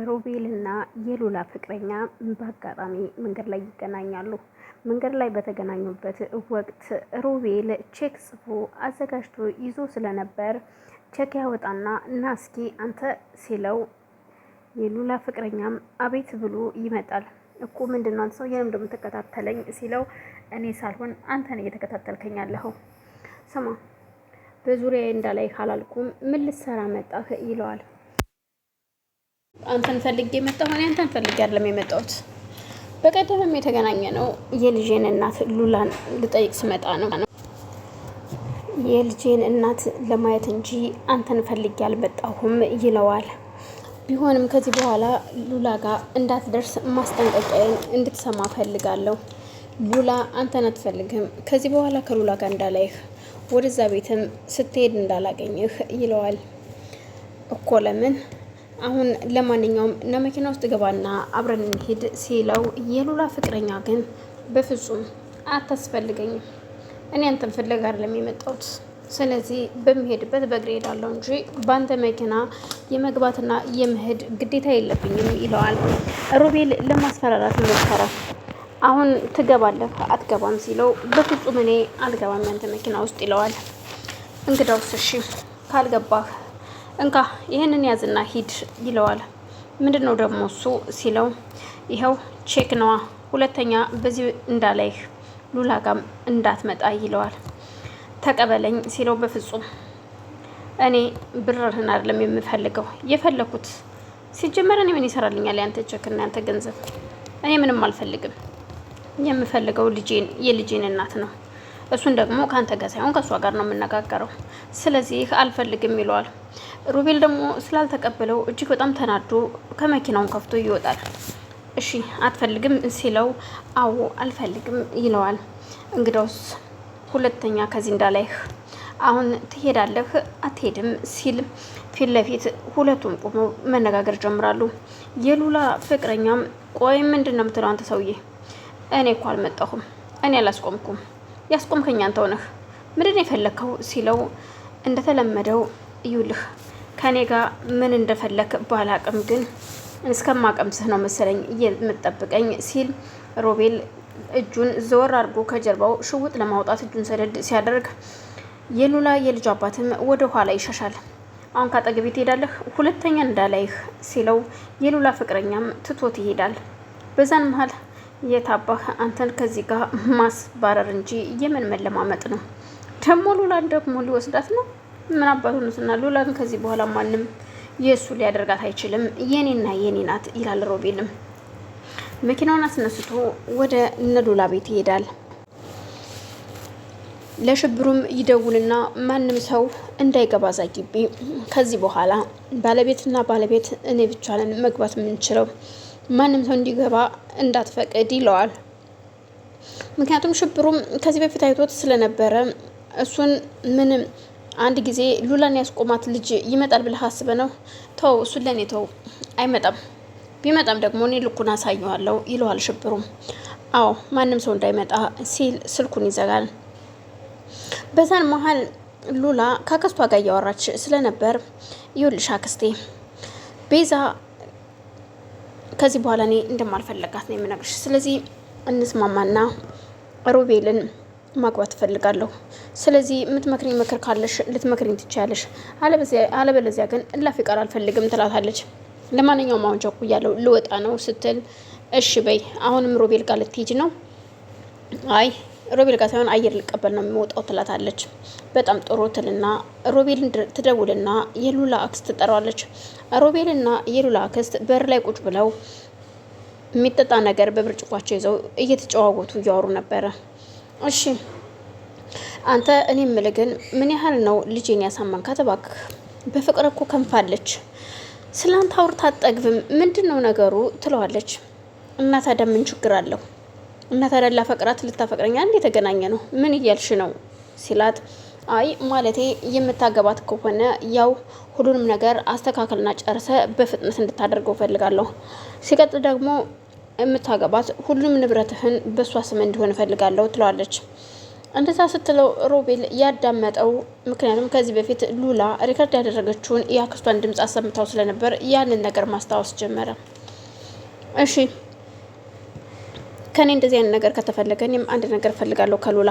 ሮቤልና የሉላ ፍቅረኛ በአጋጣሚ መንገድ ላይ ይገናኛሉ። መንገድ ላይ በተገናኙበት ወቅት ሮቤል ቼክ ጽፎ አዘጋጅቶ ይዞ ስለነበር ቼክ ያወጣና ናስኪ አንተ ሲለው የሉላ ፍቅረኛም አቤት ብሎ ይመጣል። እኮ ምንድነው አንተ ሰው የለም እንደምትከታተለኝ ሲለው እኔ ሳልሆን አንተ ነህ እየተከታተልከኝ ያለኸው። ስማ በዙሪያዬ እንዳላይ ካላልኩም ምን ልትሰራ መጣህ ይለዋል። አንተን ፈልጌ የመጣሁ እኔ አንተን ፈልጌ አይደለም የመጣሁት። በቀደምም የተገናኘ ነው የልጄን እናት ሉላን ልጠይቅ ስመጣ ነው። የልጄን እናት ለማየት እንጂ አንተን ፈልጌ አልመጣሁም ይለዋል። ቢሆንም ከዚህ በኋላ ሉላ ጋር እንዳትደርስ ማስጠንቀቂያን እንድትሰማ ፈልጋለሁ። ሉላ አንተን አትፈልግም። ከዚህ በኋላ ከሉላ ጋር እንዳላይህ፣ ወደዛ ቤትም ስትሄድ እንዳላገኝህ ይለዋል። እኮ ለምን? አሁን ለማንኛውም እና መኪና ውስጥ ገባና አብረን እንሄድ ሲለው የሉላ ፍቅረኛ ግን በፍጹም አታስፈልገኝም፣ እኔ አንተን ፍለጋ አይደለም የመጣሁት። ስለዚህ በሚሄድበት በእግሬ እሄዳለሁ እንጂ በአንተ መኪና የመግባትና የመሄድ ግዴታ የለብኝም ይለዋል። ሮቤል ለማስፈራራት ሞከረ። አሁን ትገባለህ አትገባም ሲለው በፍጹም እኔ አልገባም ያንተ መኪና ውስጥ ይለዋል። እንግዳውስ እሺ ካልገባህ እንካ ይህንን ያዝና ሂድ ይለዋል። ምንድነው ደግሞ እሱ ሲለው ይኸው ቼክ ነዋ፣ ሁለተኛ በዚህ እንዳላይህ ሉላ ጋም እንዳትመጣ ይለዋል። ተቀበለኝ ሲለው በፍጹም እኔ ብርህን አይደለም የምፈልገው፣ የፈለኩት ሲጀመር እኔ ምን ይሰራልኛል ያንተ ቼክና ያንተ ገንዘብ? እኔ ምንም አልፈልግም። የምፈልገው የልጄን እናት ነው። እሱን ደግሞ ከአንተ ጋር ሳይሆን ከእሷ ጋር ነው የምነጋገረው። ስለዚህ አልፈልግም ይለዋል። ሮቤል ደግሞ ስላልተቀበለው እጅግ በጣም ተናዶ ከመኪናውን ከፍቶ ይወጣል። እሺ አትፈልግም ሲለው አዎ አልፈልግም ይለዋል። እንግዳውስ ሁለተኛ ከዚህ እንዳላይህ አሁን ትሄዳለህ አትሄድም ሲል ፊት ለፊት ሁለቱም ቆመው መነጋገር ጀምራሉ። የሉላ ፍቅረኛም ቆይ ምንድን ነው የምትለው አንተ ሰውዬ? እኔ እኮ አልመጣሁም፣ እኔ አላስቆምኩም፣ ያስቆምከኝ አንተው ነህ፣ ምንድን የፈለከው ሲለው እንደተለመደው እዩልህ ከኔ ጋር ምን እንደፈለክ ባላቅም ግን እስከማቀምስህ ነው መሰለኝ የምትጠብቀኝ ሲል ሮቤል እጁን ዘወር አድርጎ ከጀርባው ሽውጥ ለማውጣት እጁን ሰደድ ሲያደርግ የሉላ የልጅ አባትም ወደ ኋላ ይሸሻል። አሁን ካጠገቤ ትሄዳለህ ሁለተኛ እንዳላይህ ሲለው የሉላ ፍቅረኛም ትቶት ይሄዳል። በዛን መሀል የታባህ አንተን ከዚህ ጋር ማስባረር እንጂ የምን መለማመጥ ነው? ደግሞ ሉላን ደግሞ ሊወስዳት ነው? ምን አባቱ ነውና ሉላን ከዚህ በኋላ ማንም የእሱ ሊያደርጋት አይችልም፣ የኔና የኔ ናት ይላል። ሮቤልም መኪናውን አስነስቶ ወደ ሉላ ቤት ይሄዳል። ለሽብሩም ይደውልና ማንም ሰው እንዳይገባ እዛ ግቢ፣ ከዚህ በኋላ ባለቤትና ባለቤት እኔ ብቻ ነን መግባት የምንችለው፣ ማንም ሰው እንዲገባ እንዳትፈቅድ ይለዋል። ምክንያቱም ሽብሩም ከዚህ በፊት አይቶት ስለነበረ እሱን ምንም አንድ ጊዜ ሉላን ያስቆማት ልጅ ይመጣል ብለህ አስበህ ነው? ተው እሱን ለኔ ተው፣ አይመጣም። ቢመጣም ደግሞ እኔ ልኩን አሳየዋለሁ ይለዋል ሽብሩም። አዎ ማንም ሰው እንዳይመጣ ሲል ስልኩን ይዘጋል። በዛን መሀል ሉላ ከአክስቷ ጋር እያወራች ስለነበር ይኸውልሽ አክስቴ ቤዛ ከዚህ በኋላ እኔ እንደማልፈለጋት ነው የምነግርሽ። ስለዚህ እንስማማና ሮቤልን ማግባት እፈልጋለሁ። ስለዚህ የምትመክሪኝ ምክር ካለሽ ልትመክሪኝ ትችያለሽ፣ አለበለዚያ ግን እላፊ ቃል አልፈልግም ትላታለች። ለማንኛውም አሁን ቸኩያለሁ ልወጣ ነው ስትል እሺ በይ አሁንም ሮቤል ጋር ልትሄጂ ነው? አይ ሮቤል ጋር ሳይሆን አየር ልቀበል ነው የሚወጣው ትላታለች። በጣም ጥሩ ትልና ሮቤልን ትደውልና የሉላ አክስት ትጠራዋለች። ሮቤልና የሉላ አክስት በር ላይ ቁጭ ብለው የሚጠጣ ነገር በብርጭቋቸው ይዘው እየተጨዋወቱ እያወሩ ነበረ። እሺ አንተ እኔ የምልህ ግን ምን ያህል ነው ልጄን ያሳመንካት? እባክህ በፍቅር እኮ ከንፋለች፣ ስላንተ አውርታ አትጠግብም፣ ምንድን ነው ነገሩ ትለዋለች። እና ታዲያ ምን ችግር አለው? እና ታዲያ ላፈቅራት ልታፈቅረኛ እንዴ የተገናኘ ነው? ምን እያልሽ ነው ሲላት አይ ማለቴ የምታገባት ከሆነ ያው ሁሉንም ነገር አስተካከልና ጨርሰ በፍጥነት እንድታደርገው ፈልጋለሁ። ሲቀጥል ደግሞ የምታገባት ሁሉም ንብረትህን በሷ ስም እንዲሆን ፈልጋለሁ ትለዋለች። እንደዛ ስትለው ሮቤል ያዳመጠው ምክንያቱም ከዚህ በፊት ሉላ ሪከርድ ያደረገችውን የአክስቷን ድምፅ አሰምታው ስለነበር ያንን ነገር ማስታወስ ጀመረ። እሺ ከኔ እንደዚህ አይነት ነገር ከተፈለገ እኔም አንድ ነገር እፈልጋለሁ ከሉላ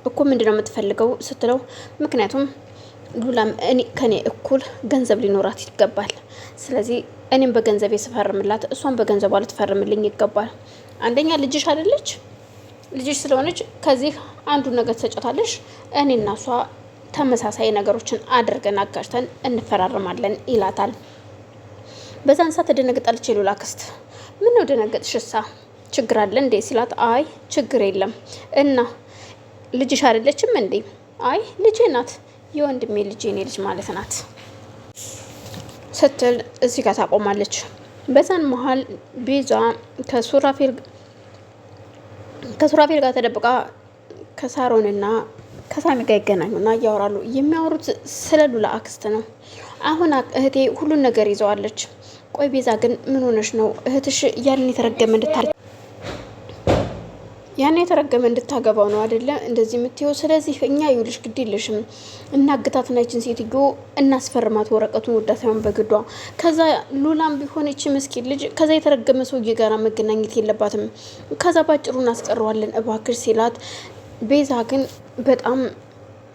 እኮ ምንድነው የምትፈልገው ስትለው ምክንያቱም ሉላም እኔ ከኔ እኩል ገንዘብ ሊኖራት ይገባል። ስለዚህ እኔም በገንዘቤ ስፈርምላት እሷን በገንዘቧ ልትፈርምልኝ ይገባል። አንደኛ ልጅሽ አይደለች? ልጅሽ ስለሆነች ከዚህ አንዱ ነገር ትሰጫታለሽ። እኔና እሷ ተመሳሳይ ነገሮችን አድርገን አጋጭተን እንፈራረማለን ይላታል። በዛን ሰዓት ትደነግጣለች የሉላ አክስት። ምን ነው ደነገጥሽሳ? ችግር አለ እንዴ ሲላት፣ አይ ችግር የለም። እና ልጅሽ አይደለችም እንዴ? አይ ልጄ ናት፣ የወንድሜ ልጅ የኔ ልጅ ማለት ናት ስትል እዚህ ጋር ታቆማለች። በዛን መሀል ቤዛ ከሱራፌል ጋር ተደብቃ ከሳሮንና ከሳሚ ጋር ይገናኙና እያወራሉ። የሚያወሩት ስለ ሉላ አክስት ነው። አሁን እህቴ ሁሉን ነገር ይዘዋለች። ቆይ ቤዛ ግን ምን ሆነሽ ነው? እህትሽ ያን የተረገመ እንድታገባው ነው አይደለ እንደዚህ የምትይው? ስለዚህ እኛ ይኸውልሽ ግድ የለሽም እናግታትና ይችን ሴትዮ እናስፈርማት፣ ወረቀቱን ወዳ ሳይሆን በግዷ። ከዛ ሉላም ቢሆን ይቺ ምስኪን ልጅ ከዛ የተረገመ ሰውዬ ጋር መገናኘት የለባትም። ከዛ ባጭሩ እናስቀረዋለን እባክሽ ሲላት፣ ቤዛ ግን በጣም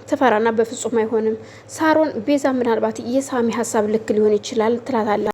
ትፈራና በፍጹም አይሆንም። ሳሮን ቤዛ ምናልባት የሳሚ ሀሳብ ልክ ሊሆን ይችላል ትላታለች።